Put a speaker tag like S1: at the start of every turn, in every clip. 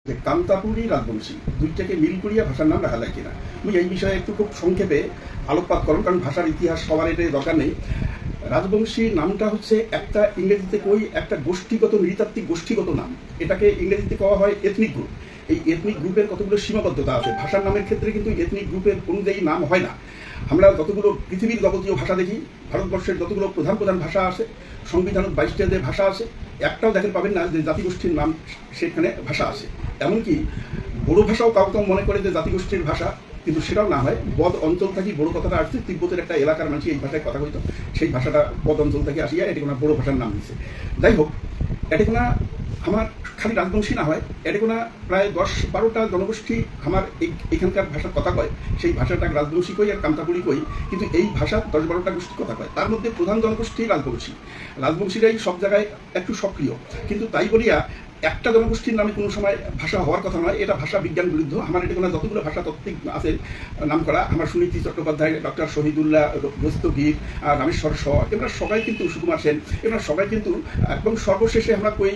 S1: যে কান্তাপুরী রাজবংশী দুইটাকে মিল করিয়া ভাষার নাম রাখা যায় কিনা আমি এই বিষয়ে একটু খুব সংক্ষেপে আলোকপাত করুন, কারণ ভাষার ইতিহাস সবার এটা দরকার নেই। রাজবংশী নামটা হচ্ছে একটা ইংরেজিতে কই একটা গোষ্ঠীগত নৃতাত্ত্বিক গোষ্ঠীগত নাম। এটাকে ইংরেজিতে কওয়া হয় এথনিক গ্রুপ। এই এথনিক গ্রুপের কতগুলো সীমাবদ্ধতা আছে। ভাষার নামের ক্ষেত্রে কিন্তু এথনিক গ্রুপের অনুযায়ী নাম হয় না। আমরা যতগুলো পৃথিবীর যাবতীয় ভাষা দেখি, ভারতবর্ষের যতগুলো প্রধান প্রধান ভাষা আছে, সংবিধানের 22টা যে ভাষা আছে, একটাও দেখেন পাবেন না যে জাতিগোষ্ঠীর নাম সেখানে ভাষা আছে। এমনকি বড়ো ভাষাও কাউ কাউ মনে করে যে জাতিগোষ্ঠীর ভাষা, কিন্তু সেটাও না হয়। বদ অঞ্চল থেকে বড়ো কথাটা আসছে, তিব্বতের একটা এলাকার মানুষ এই ভাষায় কথা কইতো, সেই ভাষাটা বদ অঞ্চল থেকে আসিয়া এটি কোনো বড়ো ভাষার নাম দিচ্ছে। যাই হোক, এটি কোনো আমার খালি রাজবংশী না হয়, এটি কোনো প্রায় 10-12টা জনগোষ্ঠী আমার এখানকার ভাষার কথা কয়। সেই ভাষাটা রাজবংশী কই আর কান্তাপুরী কই, কিন্তু এই ভাষা 10-12টা গোষ্ঠীর কথা কয়। তার মধ্যে প্রধান জনগোষ্ঠী রাজবংশী। রাজবংশীরাই সব জায়গায় একটু সক্রিয়, কিন্তু তাই বলিয়া একটা জনগোষ্ঠীর নামে কোনো সময় ভাষা হওয়ার কথা নয়। এটা ভাষা বিজ্ঞান বিরুদ্ধ। আমার এটা কোনো যতগুলো ভাষা তত্ত্বিক আছে নাম করা, আমার সুনীতি চট্টোপাধ্যায়, ডক্টর শহীদুল্লাহ দস্তগীর, রামেশ্বর শ, এবার সবাই কিন্তু সুকুমার সেন, এবার সবাই কিন্তু একদম সর্বশেষে আমরা কই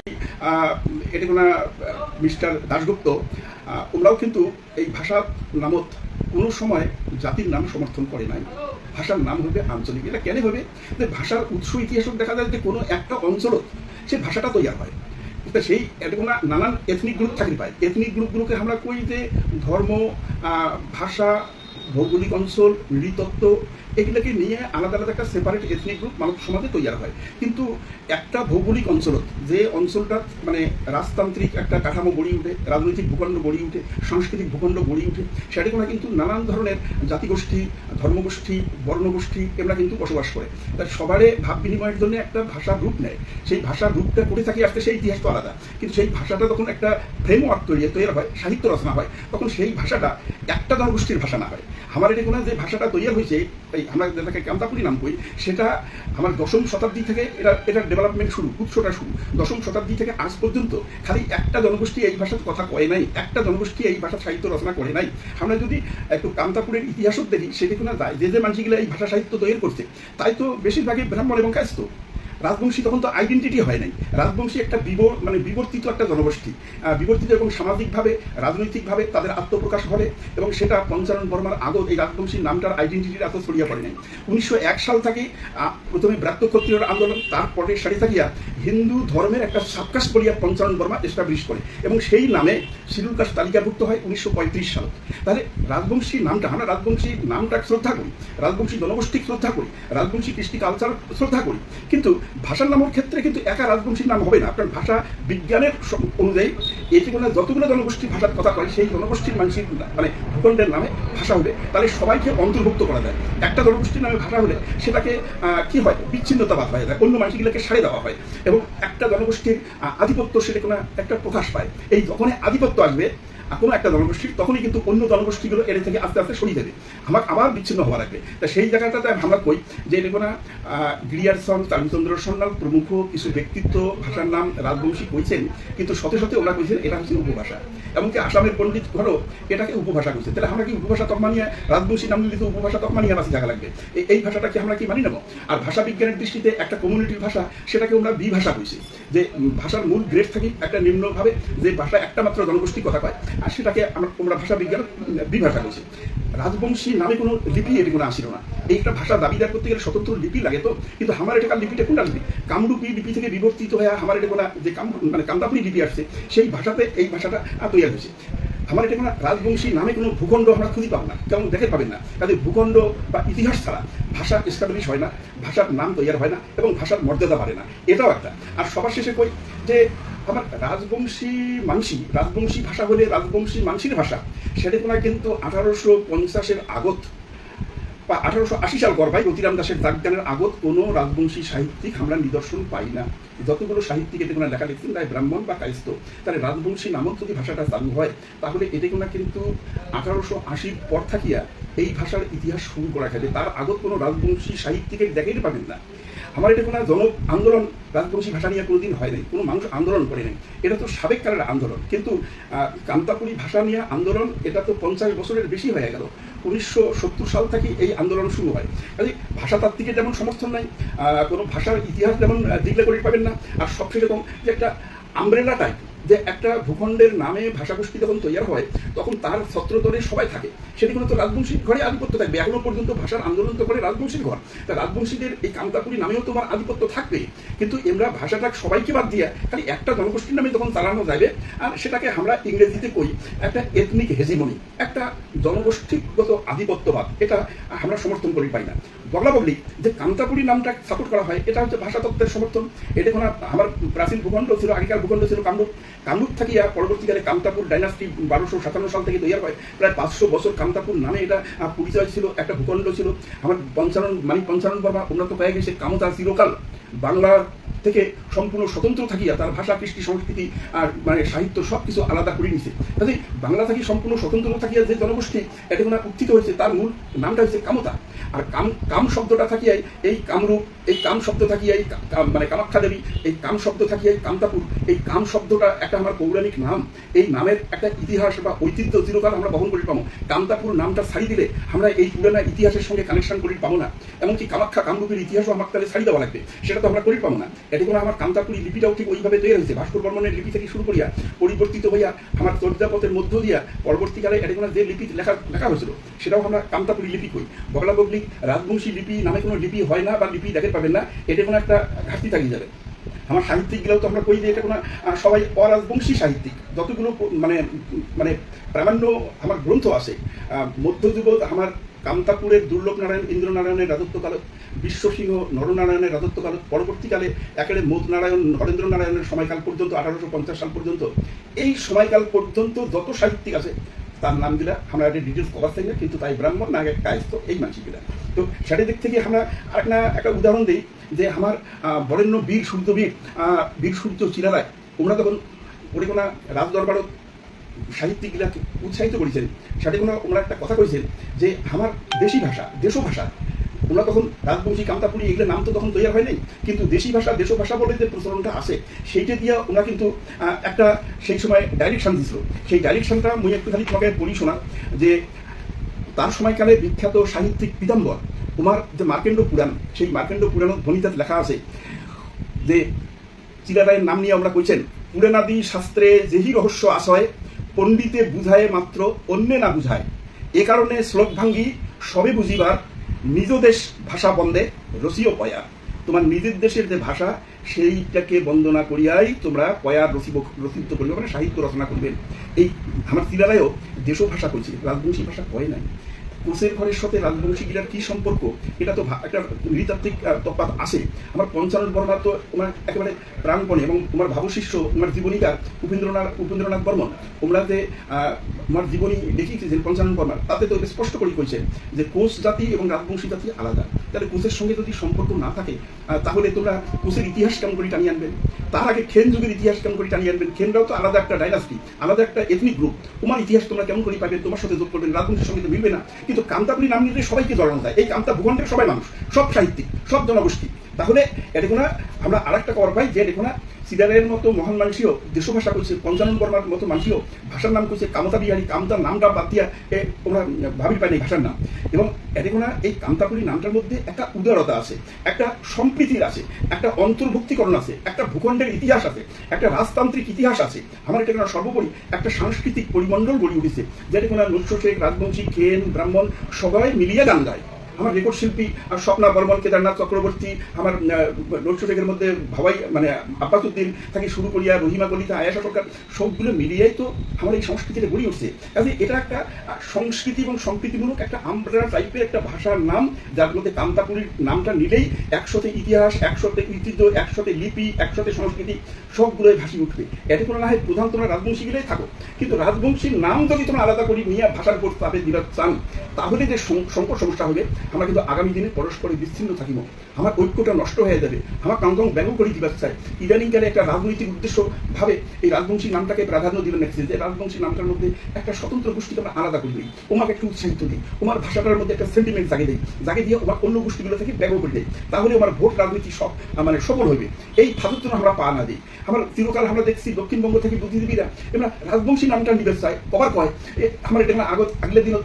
S1: এটা কোনো মিস্টার দাশগুপ্ত, ওরাও কিন্তু এই ভাষার নামত কোনো সময় জাতির নাম সমর্থন করে নাই। ভাষার নাম হবে আঞ্চলিক। এটা কেন হবে? যে ভাষার উৎস ইতিহাসক দেখা যায় যে কোনো একটা অঞ্চলত সে ভাষাটা তৈরি হয়, সেই এরকম নানান এথনিক গ্রুপ থাকতে পায়। এথনিক গ্রুপগুলোকে আমরা কই যে ধর্ম, ভাষা, ভৌগোলিক অঞ্চল, নৃতত্ত্ব, এগুলোকে নিয়ে আলাদা আলাদা একটা সেপারেট এথনিক গ্রুপ মানব সমাজে তৈরি হয়। কিন্তু একটা ভৌগোলিক অঞ্চলত যে অঞ্চলটা মানে রাজতান্ত্রিক একটা কাঠামো গড়ে উঠে, রাজনৈতিক ভূখণ্ড গড়ে উঠে, সাংস্কৃতিক ভূখণ্ড গড়ে উঠে, সেটা কোনো কিন্তু নানান ধরনের জাতিগোষ্ঠী, ধর্মগোষ্ঠী, বর্ণগোষ্ঠী এগুলো কিন্তু বসবাস করে। তাই সবারে ভাব বিনিময়ের জন্য একটা ভাষার রূপ নেয়। সেই ভাষার রূপটা করে থাকে আসতে সেই ইতিহাস তো আলাদা, কিন্তু সেই ভাষাটা যখন একটা ফ্রেমওয়ার্ক তৈরি হয়, সাহিত্য রচনা হয়, তখন সেই ভাষাটা একটা জনগোষ্ঠীর ভাষা না হয়। আমার এটা কোনো যে ভাষাটা তৈরি হয়েছে, এই আমরা যেটাকে কান্তাপুরী নাম কই, সেটা আমার 10ম শতাব্দী থেকে এটার ডেভেলপমেন্ট শুরু, উৎসটা শুরু। 10ম শতাব্দী থেকে আজ পর্যন্ত খালি একটা জনগোষ্ঠী এই ভাষার কথা কয় নাই, একটা জনগোষ্ঠী এই ভাষা সাহিত্য রচনা করে নাই। আমরা যদি একটু কান্তাপুরের ইতিহাসও দেখি, সেদিকে না যায় যে মানুষগুলো এই ভাষা সাহিত্য তৈরি করছে, তাই তো বেশিরভাগই ব্রাহ্মণ এবং কায়স্থ। রাজবংশী তখন তো আইডেন্টিটি হয় নাই। রাজবংশী একটা বিবর্তিত একটা জনগোষ্ঠী, বিবর্তিত এবং সামাজিকভাবে, রাজনৈতিকভাবে তাদের আত্মপ্রকাশ ঘটে, এবং সেটা পঞ্চানন বর্মার আগত এই রাজবংশীর নামটার আইডেন্টিটির এত ছড়িয়ে পড়ে নাই। 1901 সাল থেকে প্রথমে ব্রাত্য ক্ষত্রিয়র আন্দোলন, তারপরে সারি থাকিয়া হিন্দু ধর্মের একটা সাবকাস্ট বলিয়া পঞ্চানন বর্মা এস্টাবলিশ করে, এবং সেই নামে শিডিউল কাস্ট তালিকাভুক্ত হয় 1935 সাল। তাহলে রাজবংশী নামটা, আমরা রাজবংশী নামটা শ্রদ্ধা করি, রাজবংশী জনগোষ্ঠী শ্রদ্ধা করি, রাজবংশী কৃষ্টি কালচার শ্রদ্ধা করি, কিন্তু ভাষার নামের ক্ষেত্রে কিন্তু একা রাজবংশীর নাম হবে না। আপনার ভাষা বিজ্ঞানের অনুযায়ী এটি কোনো যতগুলো জনগোষ্ঠীর ভাষার কথা কয়, সেই জনগোষ্ঠীর মানুষের মানে ভূখণ্ডের নামে ভাষা হবে, তাহলে সবাইকে অন্তর্ভুক্ত করা যায়। একটা জনগোষ্ঠীর নামে ভাষা হলে সেটাকে কি হয়, বিচ্ছিন্নতাবাদ হয়ে যায়, অন্য মানুষগুলোকে সারিয়ে দেওয়া হয়, এবং একটা জনগোষ্ঠীর আধিপত্য সেটা কোনো একটা প্রকাশ পায়। এই যখনই আধিপত্য আসবে কোনো একটা জনগোষ্ঠীর, তখনই কিন্তু অন্য জনগোষ্ঠীগুলো এর থেকে আস্তে আস্তে সরিয়ে দেবে, আবার বিচ্ছিন্ন হওয়া লাগবে। তা সেই জায়গাটাতে আমরা কই যে এটা কোনো গ্রিয়ারসন, চারুচন্দ্র সন্ন্যাল প্রমুখ কিছু ব্যক্তিত্ব ভাষার নাম রাজবংশী কইছেন, কিন্তু সাথে সাথে ওরা কইছেন এটা হচ্ছে উপভাষা। এমনকি আসামের পণ্ডিত ঘরও এটাকে উপভাষা কইছে। তাহলে আমরা কি উপভাষা তকমা নিয়ে রাজবংশী নাম দিলে তো উপভাষা তকমা নিয়ে বাঁচি থাকা লাগবে? এই ভাষাটা কি আমরা কি মানি নেব? আর ভাষা বিজ্ঞানের দৃষ্টিতে একটা কমিউনিটির ভাষা, সেটাকে আমরা বিভাষা কইছি, যে ভাষার মূল গ্রেড থাকি একটা নিম্নভাবে যে ভাষা একটা মাত্র জনগোষ্ঠী কথা কয়, আর সেটাকে আমরা ভাষা বিজ্ঞান বিভাষা করছি। রাজবংশী নামে কোনো লিপি এটি কোনো আসিল না। এইটা ভাষা দাবিদার করতে গেলে স্বতন্ত্র লিপি লাগে। তো কিন্তু আমার এটা লিপিটা কোনটা লিপি? কামরূপী লিপি থেকে বিবর্তিত হয়ে আমার এটা কোনো যে কান্তাপুরী লিপি আসছে, সেই ভাষাতে এই ভাষাটা তৈরি হয়েছে। আমার এটা কোনো রাজবংশী নামে কোনো ভূখণ্ড আমরা খুঁজে পাবো না, কেমন দেখে পাবেন না। তাদের ভূখণ্ড বা ইতিহাস ছাড়া ভাষা এস্টাবলিশ হয় না, ভাষার নাম তৈরি হয় না, এবং ভাষার মর্যাদা বাড়ে না। এটাও একটা। আর সবার শেষে কই যে আমার রাজবংশী ভাষা হলে রাজবংশী মানসির ভাষা, সেটা কোনো কিন্তু 1850-এর আগত বা 1880 সাল গড়বাই রতিরাম দাসের দাগদানের আগত কোনো রাজবংশী সাহিত্যিক আমরা নিদর্শন পাই না। যতগুলো সাহিত্যিক এতে কোনো লেখা লিখছেন তাই ব্রাহ্মণ বা কায়স্থ, তাহলে রাজবংশী নামক যদি ভাষাটা চালু হয়, তাহলে এতে কোনো কিন্তু 1880 পর থাকিয়া এই ভাষার ইতিহাস শুরু করা গেলে তার আগত কোনো রাজবংশী সাহিত্যিকের দেখাইতে পাবেন না। আমার এটা কোনো জন আন্দোলন রাজবংশী ভাষা নিয়ে কোনোদিন হয় নাই, কোনো মানুষ আন্দোলন করে নাই। এটা তো সাবেক কালের আন্দোলন, কিন্তু কান্তাপুরী ভাষা নিয়ে আন্দোলন এটা তো 50 বছরের বেশি হয়ে গেল। 1970 সাল থেকে এই আন্দোলন শুরু হয়। কাজে ভাষাতাত্ত্বিকের যেমন সমর্থন নাই, কোনো ভাষার ইতিহাস যেমন দিগলে করে পাবেন না, আর সবচেয়ে এরকম যে একটা আমব্রেলা টাইপ যে একটা ভূখণ্ডের নামে ভাষাগোষ্ঠী যখন তৈরি হয় তখন তার ছত্রধরে সবাই থাকে, সেটি কোনো তো রাজবংশীর ঘরে আধিপত্য থাকবে। এখনো পর্যন্ত ভাষার আন্দোলন তো করে রাজবংশীর ঘর, তা রাজবংশীদের এই কামতাপুরী নামেও তোমার আধিপত্য থাকবে। কিন্তু আমরা ভাষাটা সবাইকে বাদ দিয়া খালি একটা জনগোষ্ঠীর নামে তখন চালানো যাবে, আর সেটাকে আমরা ইংরেজিতে কই একটা এথনিক হেজিমনি, একটা জনগোষ্ঠীগত আধিপত্যবাদ, এটা আমরা সমর্থন করি পাই না। বগলা বগলি যে কামতাপুরী নামটা সাপোর্ট করা হয়, এটা হচ্ছে ভাষাতত্ত্বের সমর্থন। এটা কোনো আমার প্রাচীন ভূখণ্ড ছিল, আগেকার ভূখণ্ড ছিল কামরূপ। কামরূপ থাকিয়া পরবর্তীকালে কামতাপুর ডাইনাস্টি 1257 সাল থেকে তৈরি হয়, প্রায় 500 বছর কামতাপুর নামে এটা পরিচয় ছিল, একটা ভূখণ্ড ছিল। আমার পঞ্চানন বর্মা উন্নত হয়ে গেছে কামতা চিরকাল বাংলা থেকে সম্পূর্ণ স্বতন্ত্র থাকিয়া তার ভাষা, কৃষ্টি, সংস্কৃতি আর মানে সাহিত্য সব কিছু আলাদা করে নিছে। কাজে বাংলা থেকে সম্পূর্ণ স্বতন্ত্র থাকিয়া যে জনগোষ্ঠী এটা কোনো উত্থিত হয়েছে, তার মূল নামটা হচ্ছে কামতা। আর কাম শব্দটা থাকিয়াই এই কামরূপ, এই কাম শব্দ থাকিয়াই মানে কামাখ্যা দেবী, এই কাম শব্দ থাকিয়াই কামতাপুর। এই কাম শব্দটা একটা আমার পৌরাণিক নাম, এই নামের একটা ইতিহাস বা ঐতিহ্য চিরকাল আমরা বহন করে পাবো। কামতাপুর নামটা ছাড়ি দিলে আমরা এই পুরানা ইতিহাসের সঙ্গে কানেকশন করে পাবো না। এমনকি কামাখ্যা কামরূপের ইতিহাসও আমার তাহলে ছাড়ি দেওয়া লাগবে, সেটা তো আমরা করে পাবো না। এটি কোনো আমার কামতাপুরী লিপিটাও ঠিক ওইভাবে তৈরি হয়েছে, ভাস্কর বর্মনের লিপি থেকে শুরু করিয়া পরিবর্তিত হইয়া আমার চর্যাপথের মধ্য দিয়া পরবর্তীকালে এটি কোনো যে লিপি লেখা হয়েছিল সেটাও আমরা কামতাপুরী লিপি কই। বগলা বগলি রাজবংশী লিপি নামে কোনো লিপি হয় না বা লিপি দেখে পাবেন না, এটা কোনো একটা ঘাটতি থাকি যাবে। আমার সাহিত্যিকগুলোও তো আমরা কই যে এটা কোনো সবাই অরাজবংশী সাহিত্যিক। যতগুলো মানে মানে প্রামাণ্য আমার গ্রন্থ আছে, মধ্যযুগ আমার কামতাপুরের দুর্লভ নারায়ণ ইন্দ্রনারায়ণের রাজত্বকালত, বিশ্বসিংহ নরনারায়ণের রাজত্বকালত, পরবর্তীকালে একেবারে মোদ নারায়ণ নরেন্দ্র নারায়ণের সময়কাল পর্যন্ত 1850 সাল পর্যন্ত, এই সময়কাল পর্যন্ত যত সাহিত্যিক আছে তার নাম দিলা আমরা একটা ডিটেলস কভার চাই না, কিন্তু তাই ব্রাহ্মণ না কায়স্থ এই মানসিকরা। তো সেটা দিক থেকে আমরা একটা উদাহরণ দিই যে আমার বরেণ্য বীর সূর্য চিরারায় ওরা তখন ওরে কোনো রাজদরবারত সাহিত্যিকগুলাকে উৎসাহিত করেছেন, সেটা কোনো ওনারা একটা কথা কইছেন যে আমার দেশি ভাষা, দেশভাষা, ওনারা তখন রাজবংশী কামতাপুরী এগুলো নাম তো তখন তৈরি হয় নাই, কিন্তু দেশি ভাষা দেশভাষা বলে যে প্রচলনটা আছে সেইটা দিয়ে ওনারা কিন্তু একটা সেই সময় ডাইরেকশন দিয়েছিল। সেই ডাইরেকশনটা মুই একটুখানি তোমাকে বলি শোনা, যে তার সময়কালে বিখ্যাত সাহিত্যিক পীতাম্বর উমার যে মার্কেন্ড পুরাণ, সেই মার্কেন্ড পুরাণের ধ্বনিতে লেখা আছে যে চিরারায়ের নাম নিয়ে আমরা কইছেন, পুরাণাদি শাস্ত্রে যেহি রহস্য আশয় পণ্ডিতে বুঝায় মাত্র অন্যে না বুঝায়, এ কারণে শ্লোক ভাঙ্গি সবে বুঝিবার নিজ দেশ ভাষা বন্দে রসিও পয়া। তোমার নিজের দেশের যে ভাষা সেইটাকে বন্দনা করিয়াই তোমরা পয়ার রচিত করিবে, মানে সাহিত্য রচনা করবেন। এই আমার চিরারায়ও দেশ ভাষা কইছে, রাজবংশী ভাষা কয় নাই। কোষের ঘরের সাথে রাজবংশী গিরার কি সম্পর্ক, এটা তো একটা নৃতাত্ত্বিক তফাৎ আছে। আমার পঞ্চানন বর্মা তো তোমার একেবারে প্রাণপণে, এবং তোমার ভাবশিষ্য তোমার জীবনীকার উপেন্দ্রনাথ বর্মন, তোমরা যে আমার জীবনী লিখিয়েছেন পঞ্চানন বর্মার, তাতে তো স্পষ্ট করে কইছে যে কোষ জাতি এবং রাজবংশী জাতি আলাদা। তাহলে কোষের সঙ্গে যদি সম্পর্ক না থাকে তাহলে তোমরা কোষের ইতিহাস কেমন করে টানিয়ে আনবেন? তার আগে খেন যুগের ইতিহাস কেমন করে টানিয়ে আনবেন? খেনরাও তো আলাদা একটা ডাইনাস্টি, আলাদা একটা এথনিক গ্রুপ। তোমার ইতিহাস তোমরা কেমন করে পাবেন? তোমার সাথে যোগ করবেন, রাজবংশীর সঙ্গে তো মিলবে না। কিন্তু কামতাপুরী নাম নিলে সবাইকে জড়ানো যায়। এই কামতা ভূখণ্ডের সবাই মানুষ, সব সাহিত্যিক, সব জনগোষ্ঠী। তাহলে এটা কোনো আমরা আরেকটা খবর পাই যে এটা সিদারের মতো মহান মানুষীয় দেশভাষা করছে, পঞ্চানন বর্মার মতো মানুষীয় ভাষার নাম করছে কামতা বিহারী। কামতার নামটা বাদ দিয়া তোমরা ভাবি পাই নাই ভাষার নাম। এবং এটা এই কামতাপুরী নামটার মধ্যে একটা উদারতা আছে, একটা সম্প্রীতির আছে, একটা অন্তর্ভুক্তিকরণ আছে, একটা ভূখণ্ডের ইতিহাস আছে, একটা রাজতান্ত্রিক ইতিহাস আছে। আমার এটা সর্বোপরি একটা সাংস্কৃতিক পরিমণ্ডল গড়ে উঠেছে, যেটা নৈশ শেখ, রাজবংশী, খেন, ব্রাহ্মণ সবাই মিলিয়ে গান গায়। আমার রেকর্ড শিল্পী আর স্বপ্না বর্মন, কেদারনাথ চক্রবর্তী, আমার নৈশ শেখের মধ্যে ভাবাই মানে আব্বাসুদ্দিন থেকে শুরু করিয়া রহিমা কলিতা, আয়েশা সরকার, সবগুলো মিলিয়েই তো আমার এই সংস্কৃতিটা গড়ে উঠছে। কাজে এটা একটা সংস্কৃতি এবং সম্প্রীতিমূলক একটা আমব্রেলা টাইপের একটা ভাষার নাম, যার মধ্যে কামতাপুরীর নামটা নিলেই একসাথে ইতিহাস, একসাথে ঐতিহ্য, একসাথে লিপি, একসাথে সংস্কৃতি সবগুলোই ভাসি উঠবে। এতে কোনো না হয় প্রধান তোমরা রাজবংশী গেলেই থাকো, কিন্তু রাজবংশীর নাম যদি তোমরা আলাদা করি নিয়ে ভাষার উপর তাদের দিবার চান, তাহলে যে সংকট সমস্যা হবে, আমরা কিন্তু আগামী দিনে পরস্পরে বিচ্ছিন্ন থাকিব, আমার ঐক্যটা নষ্ট হয়ে যাবে। আমার কাউকে ব্যঙ্গ করে দিবার চাই। ইদানিংকালে একটা রাজনৈতিক উদ্দেশ্য ভাবে এই রাজবংশী নামটাকে প্রাধান্য দিলেন দেখছি, যে রাজবংশী নামটার মধ্যে একটা স্বতন্ত্র গোষ্ঠীকে আমরা আলাদা করে দিই, ওমাকে একটু উৎসাহিত দিই, ওমার ভাষাটার মধ্যে একটা সেন্টিমেন্ট জাগে দিয়ে ওমার অন্য গোষ্ঠীগুলো থেকে ব্যঙ্গ করে দেয়, তাহলে আমার ভোট রাজনীতি সব মানে সফল হইবে। এই ভারত আমরা পা না দিই। আমার চিরকাল আমরা দেখছি দক্ষিণবঙ্গ থেকে বুদ্ধিজীবীরা এবার রাজবংশী নামটা নিবে চায়, কবার কয় আমার এটা আগলে দিন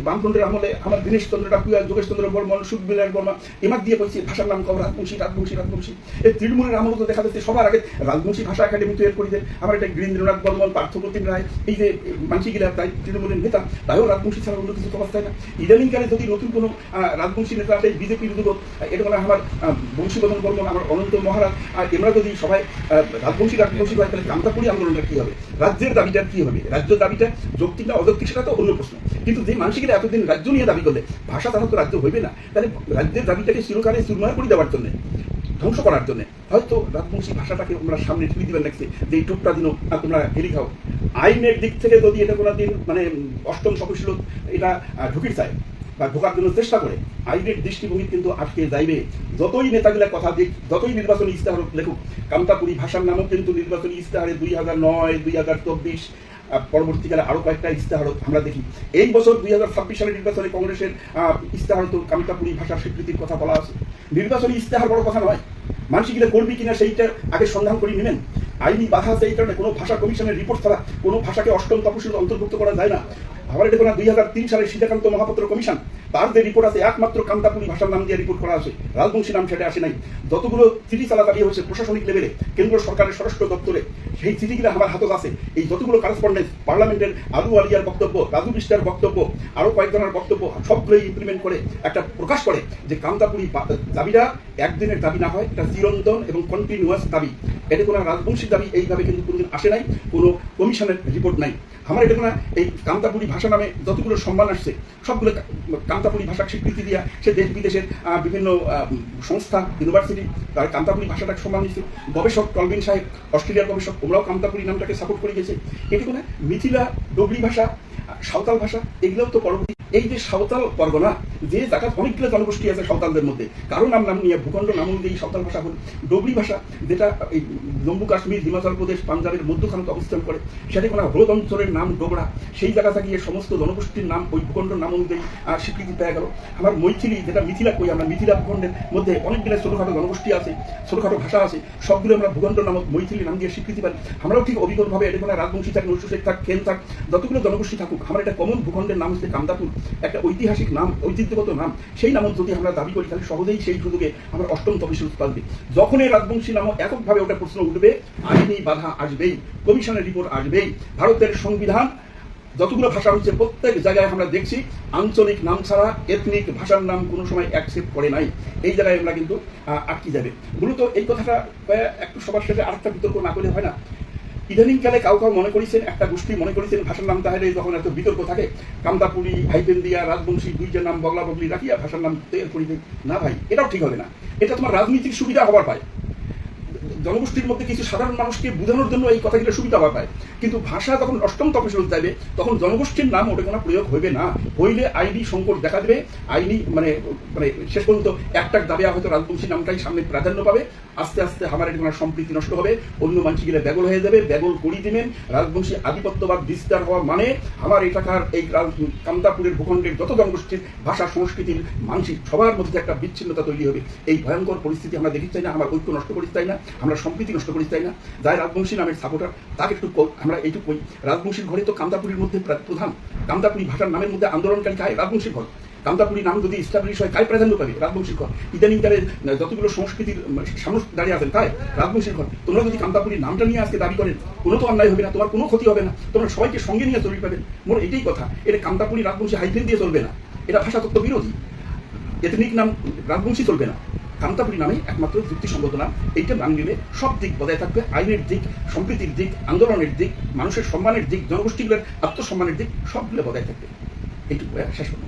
S1: বামফ্রন্টের আমলে আমার দীনেশ চন্দ্র টাকুয়া, যোগেশ চন্দ্র চন্দ্র বর্মন, সুখবিলাস বর্মা এমাক দিয়ে বলছি ভাষার নাম কম রাজবংশী রাজবংশী রাজবংশী। এই তৃণমূলের আমল তো দেখা যাচ্ছে সবার আগে রাজবংশী ভাষা একাডেমি তৈরি করে দেয়। আমার এটা গিরীন্দ্রনাথ বর্মন, পার্থপ্রতিম রায়, এই যে মানসিকিরা তাই তৃণমূলের নেতা, তাইও রাজবংশী ছাড়া অন্য কিছু অবস্থায় না। ইদানিংকালে যদি নতুন কোনো রাজবংশী নেতা আসে বিজেপির উদ্যোগ, এটা মানে আমার বংশীবদন বর্মন, আমার অনন্ত মহারাজ, আর এমরা যদি সবাই রাজবংশী রাজবংশী হয়, তাহলে কামতাপুরী আন্দোলনটা কি হবে, রাজ্যের দাবিটা কি হবে, রাজ্য দাবিটা যৌক্তিক না অযৌক্তিক সেটা তো অন্য প্রশ্ন। কিন্তু যে মানসিকরা এতদিন রাজ্য নিয়ে দাবি করলে ভাষা তারা তো রাজ্য হইবে না, তাহলে রাজ্যের দাবিটাকে চিরকালে চুরমার করে দেওয়ার জন্য, ধ্বংস করার জন্য হয়তো রাজবংশী ভাষাটাকে আমরা সামনে ঠেলে দিবেন লাগছে যে এই টুকটা দিনও তোমরা হেলি খাও। আইনের দিক থেকে যদি এটা কোনো দিন মানে অষ্টম তপশিল এটা ঢুকির চায় বা ঢোকার জন্য চেষ্টা করে, আইনের দৃষ্টিভঙ্গি কিন্তু আটকে যাইবে। যতই নেতাগুলা কথা দিক, যতই নির্বাচনী ইস্তেহার লেখুক, কামতাপুরী ভাষার নামও কিন্তু নির্বাচনী ইস্তেহারে 2009, 2024 পরবর্তীকালে আরো কয়েকটা ইস্তেহার আমরা দেখি। এই বছর 2026 সালের নির্বাচনে কংগ্রেসের ইস্তেহার তো কামতাপুরী ভাষার স্বীকৃতির কথা বলা আছে। নির্বাচনী ইস্তেহার বড় কথা নয়, মানসিকরা করবি কিনা সেইটা আগে সন্ধান করে নেবেন। আইনি বাধা আছে এই কারণে কোনো ভাষা কমিশনের রিপোর্ট ছাড়া কোনো ভাষাকে অষ্টম তপশিলে অন্তর্ভুক্ত করা যায় না। আবার এটা কোনো 2003 সালের সীতাকান্ত মহাপাত্র কমিশন, তার যে রিপোর্ট আছে একমাত্র কামতাপুরী ভাষার নাম দিয়ে রিপোর্ট করা আছে, রাজবংশী নাম সেটা আসে নাই। যতগুলো চিঠি চালাচালি হয়েছে প্রশাসনিক লেভেলে, কেন্দ্র সরকারের স্বরাষ্ট্র দপ্তরে, সেই চিঠিগুলো আমার হাতে আছে। এই যতগুলো কারেসপন্ডেন্স, পার্লামেন্টের আলু আলিয়ার বক্তব্য, রাজু বিষ্টার বক্তব্য, আরো কয়েকজনের বক্তব্য, সবগুলোই ইমপ্লিমেন্ট করে একটা প্রকাশ করে যে কামতাপুরী দাবিটা একদিনের দাবি না হয়, এটা চিরন্তন এবং কন্টিনিউয়াস দাবি। এটা কোনো রাজবংশী দাবি এইভাবে কিন্তু কোনোদিন আসে নাই, কোনো কমিশনের রিপোর্ট নাই। আমার এটা কোনো এই কামতাপুরী ভাষা নামে যতগুলো সম্মান আসছে সবগুলো কামতাপুরী ভাষাকে স্বীকৃতি দিয়া সে দেশ বিদেশের বিভিন্ন সংস্থা, ইউনিভার্সিটি তার কামতাপুরী ভাষাটাকে সম্মান দিচ্ছে। গবেষক টলবিন সাহেব, অস্ট্রেলিয়ার গবেষক, ওরাও কামতাপুরী নামটাকে সাপোর্ট করে গেছে। এটা কোনো মিথিলা, ডোগরি ভাষা, সাঁওতাল ভাষা, এগুলোও তো পরবর্তী এই যে সাঁওতাল পরগনা, যে জায়গা অনেকগুলো জনগোষ্ঠী আছে সাঁওতালদের মধ্যে, কারো নাম নিয়ে ভূখণ্ড নাম অনুযায়ী সাঁওতাল ভাষা হল। ডোগরি ভাষা যেটা এই জম্মু কাশ্মীর, হিমাচল প্রদেশ, পাঞ্জাবের মধ্যখানে অবস্থান করে, সেটা কোনো হ্রদ অঞ্চলের নাম ডোগরা, সেই জায়গা থেকে সমস্ত জনগোষ্ঠীর নাম ওই ভূখণ্ড নাম অনুযায়ী স্বীকৃতি পেয়ে গেল। আমার মৈথিলি, যেটা মিথিলা কই আমরা, মিথিলা ভূখণ্ডের মধ্যে অনেকগুলো ছোটোখাটো জনগোষ্ঠী আছে, ছোটোখাটো ভাষা আছে, সবগুলো আমরা ভূখণ্ড নামক মৈথিলি নাম দিয়ে স্বীকৃতি পাই। আমরাও ঠিক অভিজ্ঞভাবে এটা কোনো রাজবংশী থাক, নৈশশেখ থাক, খেন থাক, যতগুলো জনগোষ্ঠী থাকুক, আমার একটা কমন ভূখণ্ডের নাম হচ্ছে কামতাপুর, একটা ঐতিহাসিক নাম, ঐতিহ্যগত নাম। সেই নামও যদি আমরা দাবি করি তাহলে সহজেই সেই সুযোগে আমরা অষ্টম তপশিল পাবে। যখন এই রাজবংশী নামও এককভাবে ওটা প্রশ্ন উঠবে, আইনি বাধা আসবেই, কমিশনের রিপোর্ট আসবেই। ভারতের সংবিধান যতগুলো ভাষা হচ্ছে প্রত্যেক জায়গায় আমরা দেখছি আঞ্চলিক নাম ছাড়া এথনিক ভাষার নাম কোনো সময় অ্যাকসেপ্ট করে নাই। এই জায়গায় আমরা কিন্তু আটকে যাবে। মূলত এই কথাটা একটু সবার সাথে আরেকটা বিতর্ক না করলে হয় না। ইদানিংকালে কাউ মনে করেছেন, একটা গোষ্ঠী মনে করেছেন ভাষার নাম তাহলে যখন এত বিতর্ক থাকে কামতাপুরী, হাইপেন দিয়া, রাজবংশী দুইটা নাম বগলা বগলি রাখিয়া ভাষার নাম তৈরি করি না ভাই, এটাও ঠিক হবে না। এটা তোমার রাজনীতির সুবিধা হবার পায়, জনগোষ্ঠীর মধ্যে কিছু সাধারণ মানুষকে বোঝানোর জন্য এই কথাগুলো সুবিধা পায়। কিন্তু ভাষা যখন অষ্টম তপশিল যাবে তখন জনগোষ্ঠীর নাম ওটা কোনো প্রয়োগ হবে না। হইলে আইনি সংকট দেখা দেবে, আইনি মানে মানে শেষ পর্যন্ত একটা দাবি হয়তো রাজবংশী নামটাই সামনে প্রাধান্য পাবে। আস্তে আস্তে আমার এটা সম্প্রীতি নষ্ট হবে, অন্য মানসিকরা ব্যাগল হয়ে যাবে, ব্যাগল করি দিবেন। রাজবংশী আধিপত্যবাদ বিস্তার হওয়া মানে আমার এটাকার এই কামতাপুরের ভূখণ্ডের যত জনগোষ্ঠীর ভাষা, সংস্কৃতির মানসিক সবার মধ্যে একটা বিচ্ছিন্নতা তৈরি হবে। এই ভয়ঙ্কর পরিস্থিতি আমরা দেখতে চাই না, আমার ঐক্য নষ্ট করতে চাই না, আমরা সম্প্রীতি নষ্ট করতে চাই না। যাই রাজবংশী নামের সাপোর্টার তাকে একটু আমরা এইটুকু কই, রাজবংশীর ঘরে তো কামতাপুরীর মধ্যে প্রধান, কামতাপুরী ভাষার নামের মধ্যে আন্দোলনকারী কায়, রাজবংশীর ঘর। কামতাপুরী নাম যদি ইস্টাবলিশ হয় কায় প্রাধান্য পাবে, রাজবংশীর ঘর। ইদানিংকালে যতগুলো সংস্কৃতির সামনে দাঁড়িয়ে আছেন তাই রাজবংশীর ঘর। তোমরা যদি কামতাপুরীর নামটা নিয়ে আজকে দাবি করেন, কোনো তো অন্যায় হবে না, তোমার কোনো ক্ষতি হবে না, তোমরা সবাইকে সঙ্গে নিয়ে চলতে পাবেন। মোর এটাই কথা। এটা কামতাপুরী রাজবংশী হাইফেন দিয়ে চলবে না, এটা ভাষাতত্ত্ব বিরোধী। এথনিক নাম রাজবংশী চলবে না, কামতাপুরী নামে একমাত্র যুক্তিসঙ্গত নাম। এইটা নাম নিলে সব দিক বজায় থাকবে, আইনের দিক, সম্প্রীতির দিক, আন্দোলনের দিক, মানুষের সম্মানের দিক, জনগোষ্ঠীগুলোর আত্মসম্মানের দিক, সবগুলো বজায় থাকবে। এইটুকু শেষ করবো।